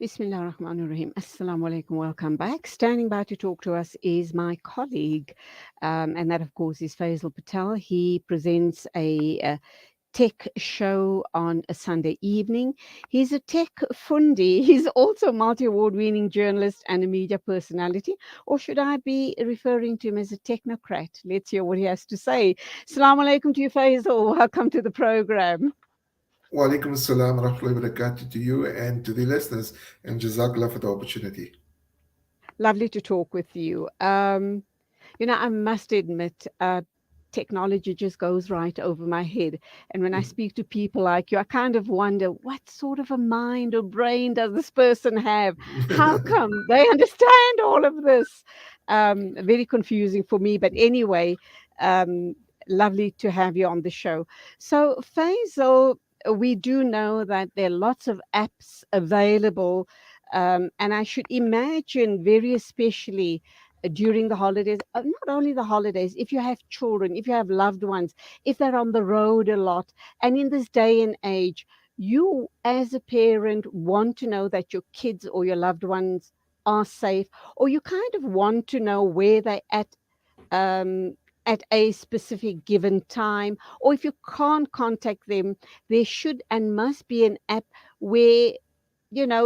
Bismillah ar-Rahman ar-Rahim. Assalamu alaikum. Welcome back. Standing by to talk to us is my colleague, and that, of course, is Faisal Patel. He presents a tech show on a Sunday evening. He's a tech fundi. He's also a multi-award winning journalist and a media personality. Or should I be referring to him as a technocrat? Let's hear what he has to say. Assalamu alaikum to you, Faisal. Welcome to the program. Wa alaikum assalam wa rahmatullahi wa barakatuh to you and to the listeners, and Jazakallah for the opportunity. Lovely to talk with you. I must admit, technology just goes right over my head. And when I speak to people like you, I kind of wonder what sort of a mind or brain does this person have? How come they understand all of this? Very confusing for me. But anyway, um, lovely to have you on the show. So, Faisal, we do know that there are lots of apps available. And I should imagine, very especially during the holidays, not only the holidays, if you have children, if you have loved ones, if they're on the road a lot, and in this day and age, you as a parent want to know that your kids or your loved ones are safe, or you kind of want to know where they're um, at a specific given time, or if you can't contact them, there should and must be an app where,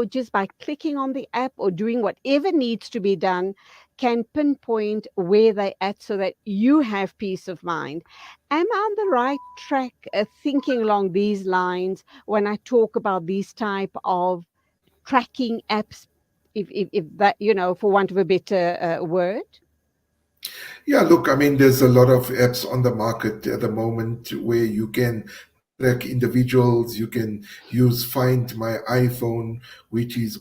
just by clicking on the app or doing whatever needs to be done, can pinpoint where they're at so that you have peace of mind. Am I on the right track, thinking along these lines when I talk about these type of tracking apps, if that, for want of a better word? Yeah, look, I mean, there's a lot of apps on the market at the moment where you can track individuals. You can use Find My iPhone,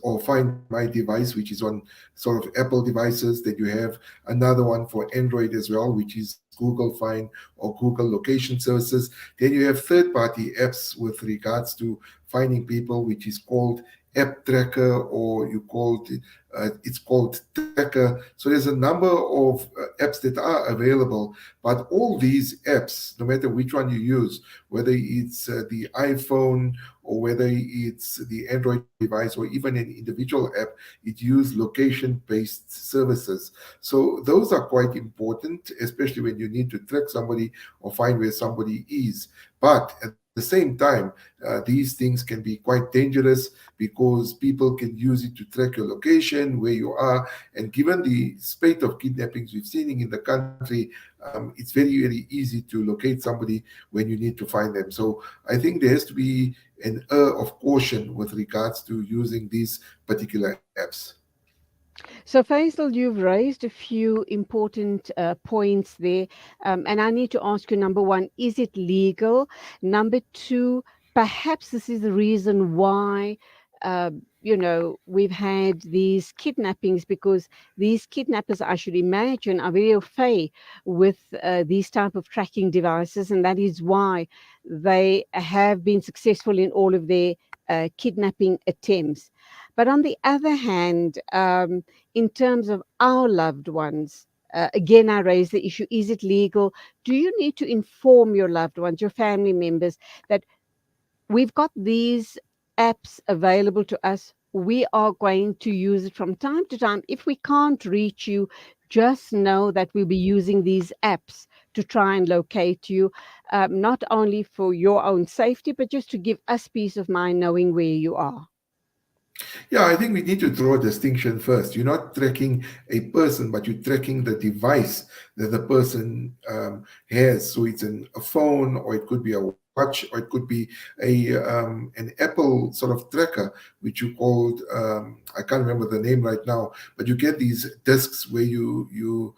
or Find My device, which is on sort of Apple devices. That you have another one for Android as well, which is Google Find or Google Location Services. Then you have third-party apps with regards to finding people, which is called App Tracker, or it's called Tracker. So there's a number of apps that are available, but all these apps, no matter which one you use, whether it's the iPhone or whether it's the Android device or even an individual app, it uses location-based services. So those are quite important, especially when you need to track somebody or find where somebody is. But at the same time, these things can be quite dangerous because people can use it to track your location, where you are. And given the spate of kidnappings we've seen in the country, it's very, very easy to locate somebody when you need to find them. So I think there has to be an air of caution with regards to using these particular apps. So, Faisal, you've raised a few important points there. And I need to ask you, number one, is it legal? Number two, perhaps this is the reason why, we've had these kidnappings, because these kidnappers, I should imagine, are very au fait with these type of tracking devices. And that is why they have been successful in all of their kidnapping attempts. But on the other hand, in terms of our loved ones, again, I raise the issue, is it legal? Do you need to inform your loved ones, your family members, that we've got these apps available to us? We are going to use it from time to time. If we can't reach you, just know that we'll be using these apps to try and locate you, not only for your own safety, but just to give us peace of mind knowing where you are. Yeah, I think we need to draw a distinction first. You're not tracking a person, but you're tracking the device that the person has. So it's a phone, or it could be a watch, or it could be an Apple sort of tracker, which you called, I can't remember the name right now, but you get these discs where you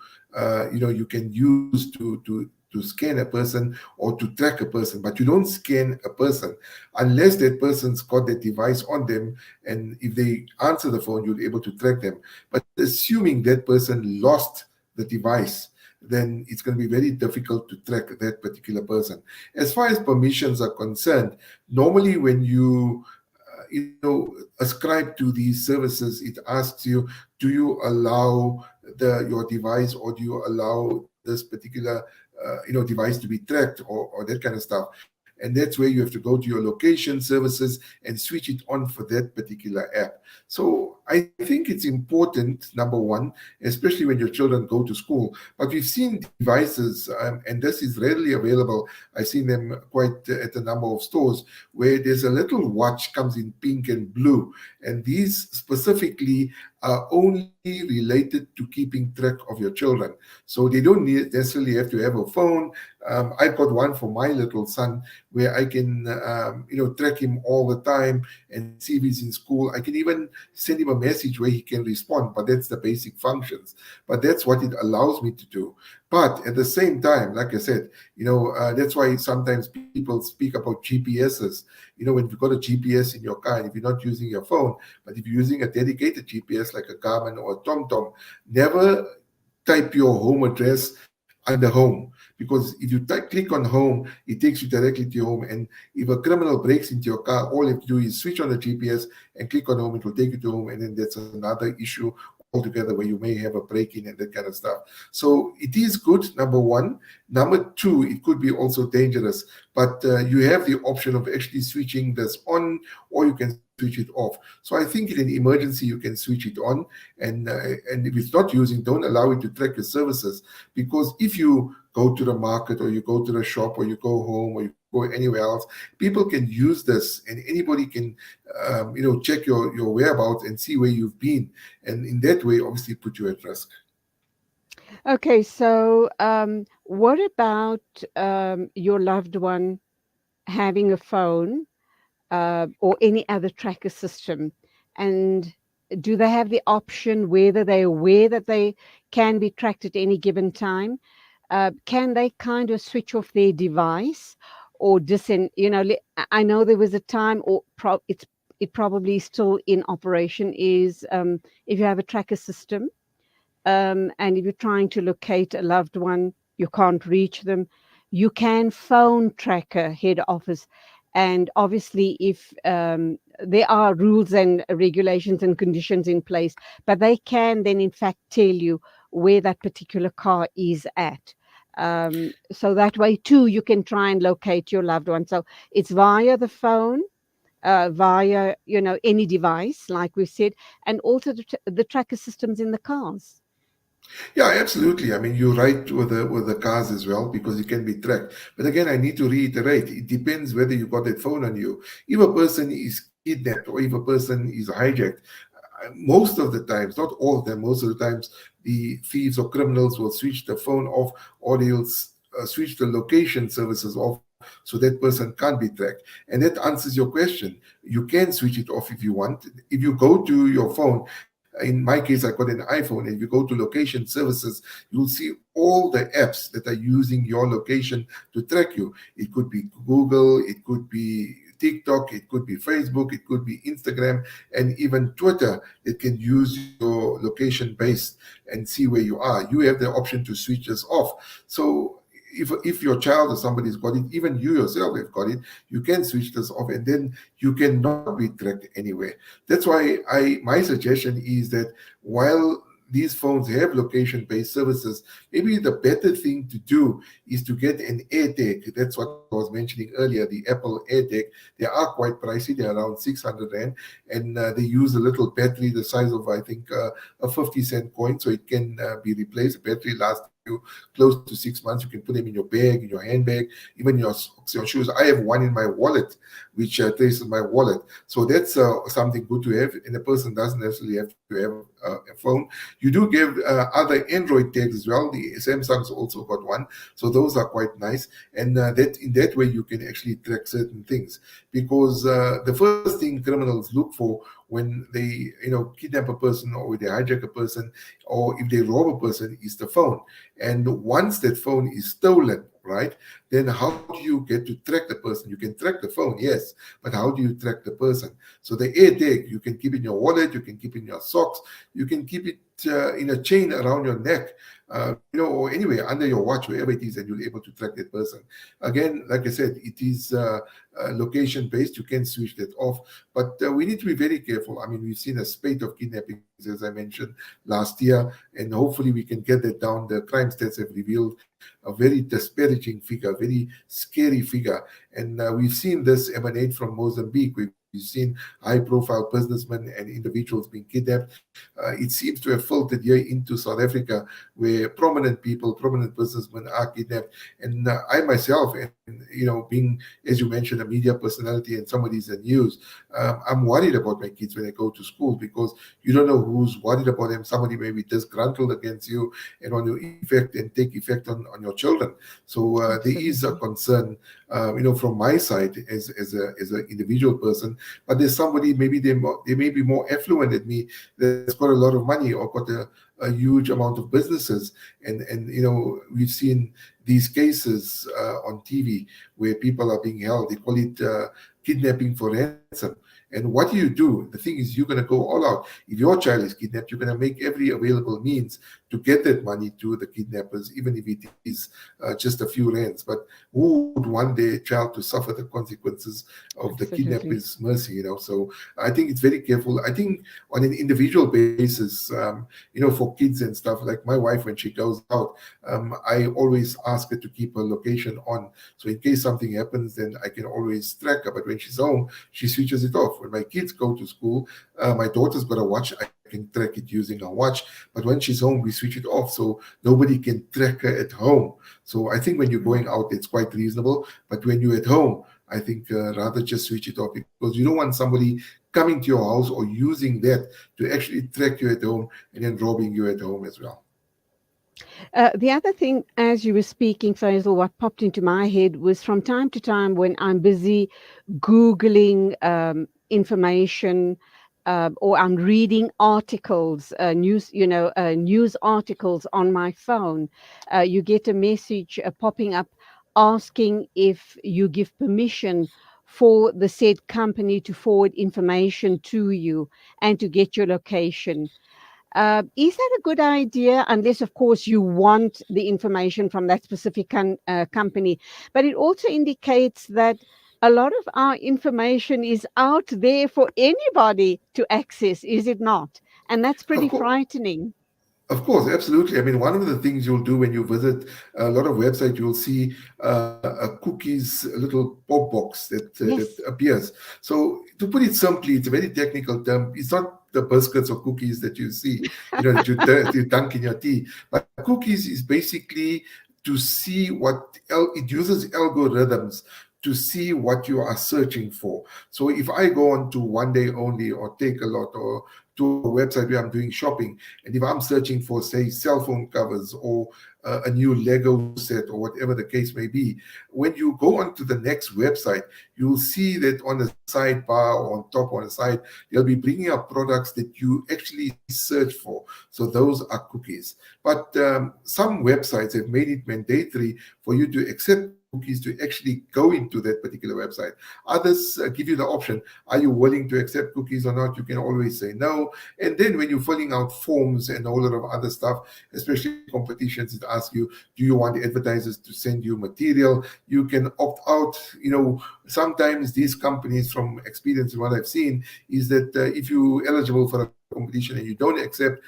can use to scan a person or to track a person, but you don't scan a person unless that person's got that device on them, and if they answer the phone, you'll be able to track them. But assuming that person lost the device, then it's going to be very difficult to track that particular person. As far as permissions are concerned, normally when you ascribe to these services, it asks you, do you allow your device, or do you allow this particular device to be tracked, or that kind of stuff. and that's where you have to go to your location services and switch it on for that particular app. So I think it's important, number one, especially when your children go to school. But we've seen devices, and this is readily available. I've seen them quite at a number of stores where there's a little watch comes in pink and blue, and these specifically are only related to keeping track of your children. So they don't necessarily have to have a phone. I've got one for my little son where I can, track him all the time and see if he's in school. I can even send him a message where he can respond, but that's the basic functions. But that's what it allows me to do. But at the same time, like I said, that's why sometimes people speak about GPSs. When you've got a GPS in your car, and if you're not using your phone, but if you're using a dedicated GPS like a Garmin or a TomTom, never type your home address under home, because if you click on home, it takes you directly to your home. And if a criminal breaks into your car, all you have to do is switch on the GPS and click on home. It will take you to home, and then that's another issue altogether where you may have a break-in and that kind of stuff. So it is good, number one. Number two, it could be also dangerous, but you have the option of actually switching this on, or you can switch it off. So I think in an emergency you can switch it on, and if it's not using, don't allow it to track your services, because if you go to the market or you go to the shop or you go home or you go anywhere else, people can use this, and anybody can check your whereabouts and see where you've been, and in that way obviously put you at risk. Okay, so what about your loved one having a phone or any other tracker system? And do they have the option, whether they're aware that they can be tracked at any given time? Can they kind of switch off their device or I know there was a time, or it probably still in operation, is if you have a tracker system, and if you're trying to locate a loved one, you can't reach them, you can phone tracker head office. And obviously, if there are rules and regulations and conditions in place, but they can then in fact tell you where that particular car is at. So that way too, you can try and locate your loved one. So it's via the phone, via any device, like we said, and also the tracker systems in the cars. Yeah, absolutely. I mean, you're right with the cars as well, because you can be tracked. But again, I need to reiterate, it depends whether you got that phone on you. If a person is kidnapped or if a person is hijacked, most of the times, not all of them, most of the times, the thieves or criminals will switch the phone off, or they'll switch the location services off, so that person can't be tracked. And that answers your question. You can switch it off if you want. If you go to your phone, in my case, I got an iPhone, and if you go to location services, you'll see all the apps that are using your location to track you. It could be Google, it could be TikTok, it could be Facebook, it could be Instagram, and even Twitter that can use your location base and see where you are. You have the option to switch this off. So if your child or somebody's got it, even you yourself have got it, you can switch this off, and then you cannot be tracked anywhere. That's why my suggestion is that while these phones have location-based services, maybe the better thing to do is to get an AirTag. That's what I was mentioning earlier, the Apple AirTag. They are quite pricey. They're around 600 Rand, and they use a little battery the size of, I think, a 50-cent coin, so it can be replaced. The battery lasts you close to 6 months. You can put them in your bag, in your handbag, even your socks, your shoes. I have one in my wallet, which traces my wallet. So that's something good to have, and the person doesn't necessarily have to have a phone. You do give other Android tags as well. The Samsung's also got one, so those are quite nice. And that in that way you can actually track certain things, because the first thing criminals look for when they kidnap a person, or they hijack a person, or if they rob a person, is the phone. And once that phone is stolen, right, then how do you get to track the person? You can track the phone, yes, but how do you track the person? So the AirTag, you can keep in your wallet, you can keep in your socks, you can keep it in a chain around your neck, or anywhere under your watch, wherever it is, and you'll be able to track that person. Again, like I said, it is location based. You can switch that off, but we need to be very careful. I mean, we've seen a spate of kidnappings, as I mentioned, last year, and hopefully we can get that down. The crime stats have revealed a very disparaging figure, very scary figure. And we've seen this emanate from Mozambique. We've seen high-profile businessmen and individuals being kidnapped. It seems to have filtered here into South Africa, where prominent people, prominent businessmen are kidnapped. And I myself, and being, as you mentioned, a media personality and somebody's in news, I'm worried about my kids when they go to school, because you don't know who's worried about them. Somebody may be disgruntled against you and on your effect and take effect on your children. So there is a Absolutely. concern, from my side as an individual person. But there's somebody, maybe they may be more affluent than me, that's got a lot of money or got a huge amount of businesses, and we've seen these cases on TV where people are being held. They call it kidnapping for ransom. And what do? The thing is, you're going to go all out. If your child is kidnapped, you're going to make every available means to get that money to the kidnappers, even if it is just a few rands. But who would want their child to suffer the consequences of the Absolutely. kidnapper's mercy? So I think it's very careful. I think on an individual basis, for kids and stuff, like my wife, when she goes out, I always ask her to keep her location on. So in case something happens, then I can always track her. But when she's home, she switches it off. When my kids go to school, my daughter's got a watch. I can track it using a watch. But when she's home, we switch it off so nobody can track her at home. So I think when you're going out, it's quite reasonable. But when you're at home, I think rather just switch it off, because you don't want somebody coming to your house or using that to actually track you at home and then robbing you at home as well. The other thing, as you were speaking, Faisal, what popped into my head was from time to time when I'm busy Googling information, or I'm reading articles, news articles on my phone, you get a message popping up asking if you give permission for the said company to forward information to you and to get your location. Is that a good idea? Unless, of course, you want the information from that specific company. But it also indicates that a lot of our information is out there for anybody to access, is it not? And that's Of pretty course. frightening. Of course, absolutely. I mean, one of the things you'll do when you visit a lot of websites, you'll see a cookies, a little pop box that Yes. appears. So to put it simply, it's a very technical term. It's not the biscuits or cookies that you see, that you dunk in your tea. But cookies is basically to see it uses algorithms to see what you are searching for. So if I go on to One Day Only or Take a Lot or to a website where I'm doing shopping, and if I'm searching for, say, cell phone covers or a new Lego set or whatever the case may be, when you go onto the next website, you'll see that on the sidebar or on top or on the side, they'll be bringing up products that you actually search for. So those are cookies. But some websites have made it mandatory for you to accept cookies to actually go into that particular website. Others give you the option. Are you willing to accept cookies or not? You can always say no. And then when you're filling out forms and a whole lot of other stuff, especially competitions, it asks you, do you want the advertisers to send you material? You can opt out. Sometimes these companies, from experience and what I've seen, is that if you're eligible for a competition and you don't accept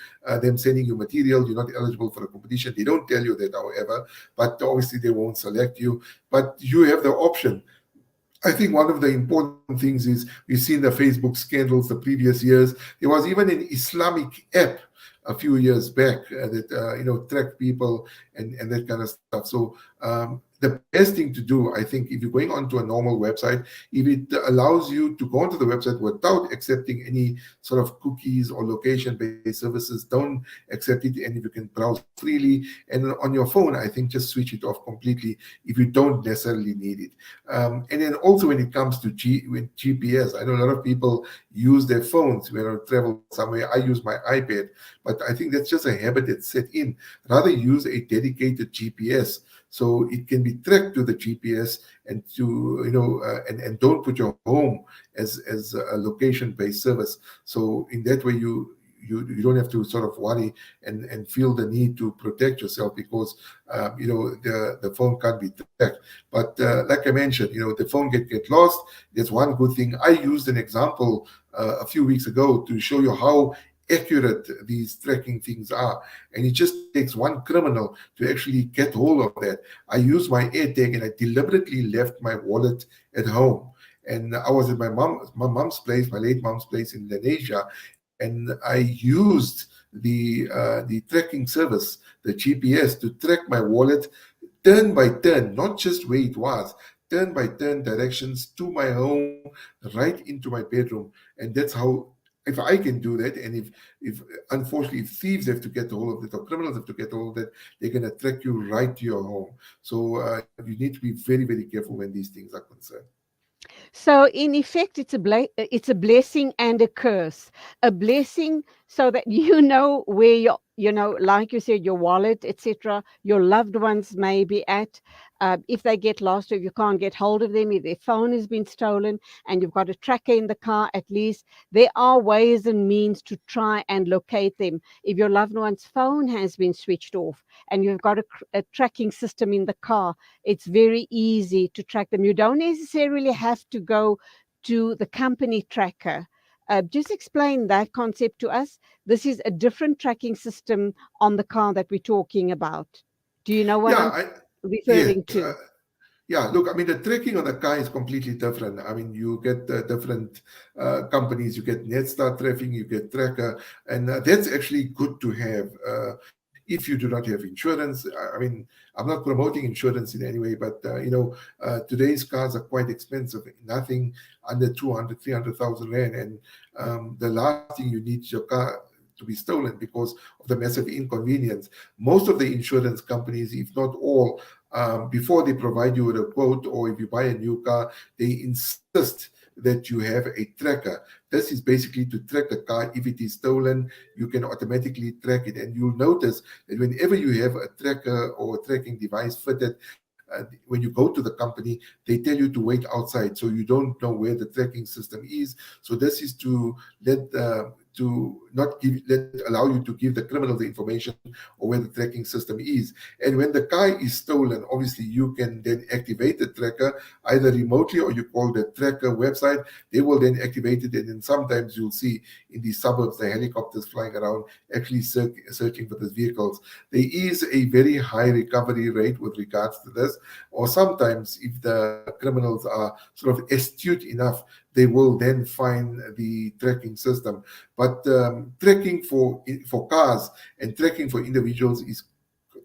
them sending you material, you're not eligible for a competition. They don't tell you that, however, but obviously they won't select you. But you have the option. I think one of the important things is we've seen the Facebook scandals the previous years. There was even an Islamic app a few years back that tracked people and that kind of stuff. So the best thing to do, I think, if you're going onto a normal website, if it allows you to go onto the website without accepting any sort of cookies or location-based services, don't accept it. And if you can browse freely and on your phone, I think just switch it off completely if you don't necessarily need it. And then also when it comes to GPS, I know a lot of people use their phones when I travel somewhere. I use my iPad, but I think that's just a habit that's set in. Rather use a dedicated GPS so it can be tracked to the GPS and to and don't put your home as a location-based service. So in that way you don't have to sort of worry and feel the need to protect yourself because the phone can't be tracked. But like I mentioned, the phone get lost. There's one good thing. I used an example a few weeks ago to show you how accurate these tracking things are. And it just takes one criminal to actually get hold of that. I used my AirTag and I deliberately left my wallet at home. And I was at my mom's place, my late mom's place in Indonesia, and I used the tracking service, the GPS, to track my wallet turn by turn, not just where it was, turn by turn directions to my home, right into my bedroom. And that's how, if I can do that, and if unfortunately if thieves have to get a hold of it or criminals have to get a hold of it, they're going to track you right to your home. So you need to be very, very careful when these things are concerned. So in effect, it's a blessing and a curse. A blessing so that you know where your, like you said, your wallet, etc., your loved ones may be at. If they get lost, or if you can't get hold of them, if their phone has been stolen, and you've got a tracker in the car, at least there are ways and means to try and locate them. If your loved one's phone has been switched off, and you've got a tracking system in the car, it's very easy to track them. You don't necessarily have to go to the company tracker. Just explain that concept to us. This is a different tracking system on the car that we're talking about. Do you know what Yeah, I'm yes. referring to? Yeah, look, I mean, the tracking on the car is completely different. I mean, you get different companies, you get Netstar tracking, you get Tracker, and that's actually good to have if you do not have insurance. I mean, I'm not promoting insurance in any way, but, today's cars are quite expensive, nothing under 200, 300,000 Rand. And the last thing you need is your car to be stolen because of the massive inconvenience. Most of the insurance companies, if not all, before they provide you with a quote, or if you buy a new car, they insist that you have a tracker. This is basically to track the car. If it is stolen, you can automatically track it. And you'll notice that whenever you have a tracker or a tracking device fitted, when you go to the company, they tell you to wait outside, so you don't know where the tracking system is. So this is to allow you to give the criminal the information or where the tracking system is. And when the car is stolen, obviously you can then activate the tracker either remotely, or you call the tracker website. They will then activate it, and then sometimes you'll see in the suburbs the helicopters flying around actually searching for these vehicles. There is a very high recovery rate with regards to this, or sometimes if the criminals are sort of astute enough, they will then find the tracking system. But tracking for cars and tracking for individuals is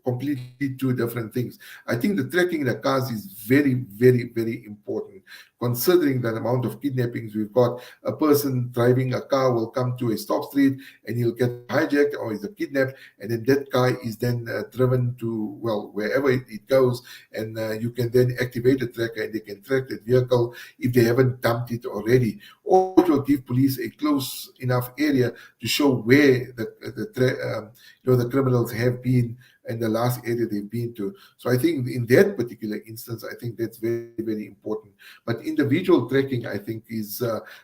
completely two different things. I think the tracking the cars is very, very, very important, considering the amount of kidnappings we've got. A person driving a car will come to a stop street and he'll get hijacked or he's kidnapped, and then that car is then driven to, well, wherever it goes, and you can then activate the tracker and they can track that vehicle if they haven't dumped it already, or it will give police a close enough area to show where the criminals have been and the last area they've been to. So I think in that particular instance, I think that's very, very important. But individual tracking, I think, is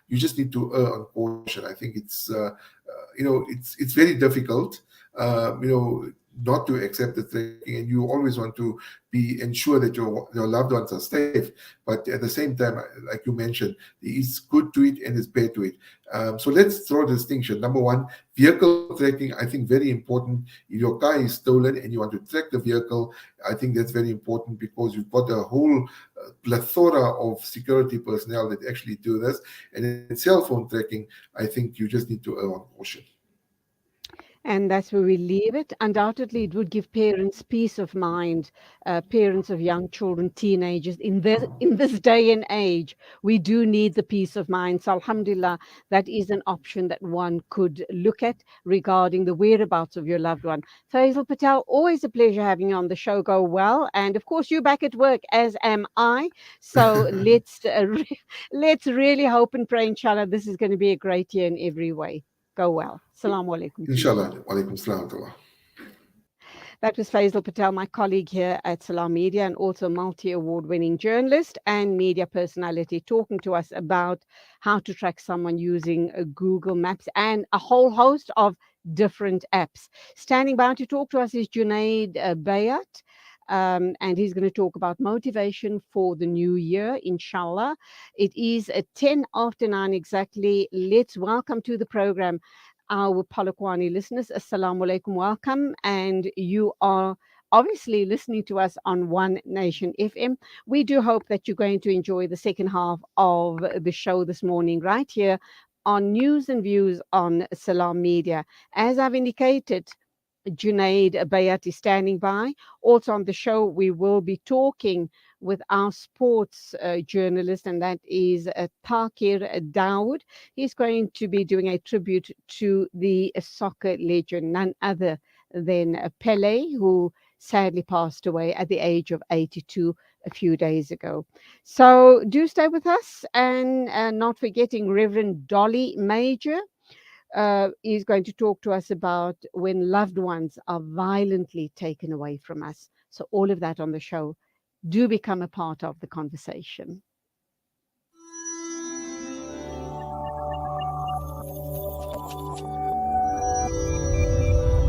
you just need to err on caution. I think it's very difficult, not to accept the tracking, and you always want to ensure that your loved ones are safe. But at the same time, like you mentioned, there is good to it and there's bad to it. So let's draw a distinction. Number one, vehicle tracking, I think very important. If your car is stolen and you want to track the vehicle, I think that's very important because you've got a whole plethora of security personnel that actually do this. And in cell phone tracking, I think you just need to err on caution. And that's where we leave it. Undoubtedly, it would give parents peace of mind, parents of young children, teenagers. In this day and age, we do need the peace of mind. So, alhamdulillah, that is an option that one could look at regarding the whereabouts of your loved one. Faisal Patel, always a pleasure having you on the show. Go well, and of course, you're back at work, as am I. So let's really hope and pray, inshallah, this is going to be a great year in every way. Go well. Assalamu alaikum to you. Inshallah. Wa alaikum salam wa rahmatullah. That was Faisal Patel, my colleague here at Salam Media, and also multi-award winning journalist and media personality, talking to us about how to track someone using Google Maps and a whole host of different apps. Standing by to talk to us is Junaid Bayat. And he's going to talk about motivation for the new year, inshallah. It is at 10 after 9 exactly. Let's welcome to the program our Polokwane listeners, Assalamu alaikum, welcome. And you are obviously listening to us on One Nation FM. We do hope that you're going to enjoy the second half of the show this morning, right here on News and Views on Salam Media. As I've indicated, Junaid Bayat is standing by. Also on the show, we will be talking with our sports journalist, and that is Takir Dawood. He's going to be doing a tribute to the soccer legend, none other than Pele, who sadly passed away at the age of 82 a few days ago. So do stay with us, and not forgetting Reverend Dolly Major is going to talk to us about when loved ones are violently taken away from us. So, all of that on the show. Do become a part of the conversation.